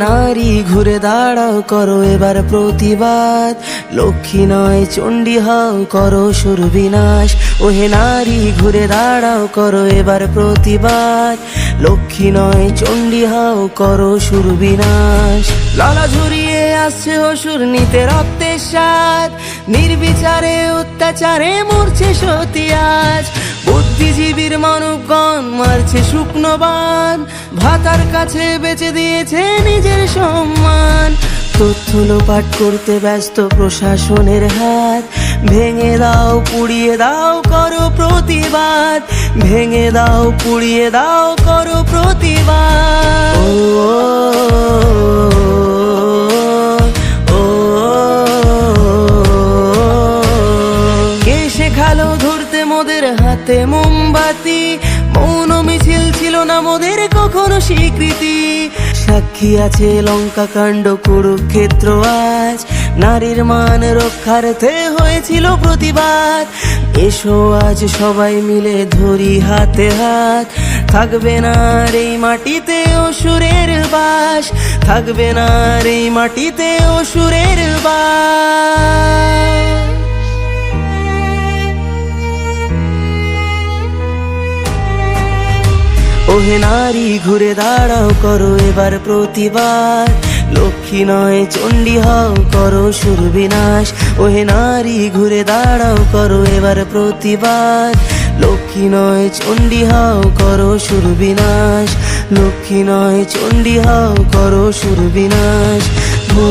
নারী ঘুরে দাঁড়াও করো এবার প্রতিবাদ, লক্ষ্মী নয় চণ্ডী হও করো সুর বিনাশ। ওহে নারী ঘুরে দাঁড়াও করো এবার প্রতিবাদ, লক্ষ্মী নয় চণ্ডী হও করো সুর বিনাশ। লালা ঝুরিয়ে আসছে অসুর নিতে রক্তের স্বাদ, নির্বিচারে অত্যাচারে মরছে সতী আজ। বুদ্ধিজীবীর মানবগণ মারছে শুকনো বান, ভাতার কাছে বেচে দিয়েছে নিজের সম্মান। তথ্য লোপাট করতে ব্যস্ত প্রশাসনের হাত, ভেঙে দাও পুড়িয়ে দাও করো প্রতিবাদ, ভেঙে দাও পুড়িয়ে দাও করো প্রতিবাদ। ও কে শেখালো ধরতে মোদের হাতে মোমবাতি, মৌন মিছিল ছিল না মোদের কখনো স্বীকৃতি। সাক্ষী আছে লঙ্কা কাণ্ড কুরুক্ষেত্র আজ, নারীর মান রক্ষার্থে হয়েছিল প্রতিবাদ। এসো আজ সবাই মিলে ধরি হাতে হাত, থাকবে না আর এই মাটিতে অসুরের বাস, থাকবে না আর এই মাটিতে অসুরের বাস। ওহে নারী ঘুরে দাঁড়াও করো এবার প্রতিবাদ, লক্ষ্মী নয় চণ্ডী হও করো সুর বিনাশ। ওহে নারী ঘুরে দাঁড়াও করো এবার প্রতিবাদ, লক্ষ্মী নয় চণ্ডী হও করো সুর বিনাশ, লক্ষ্মী নয় চণ্ডী হও করো সুর বিনাশ। ও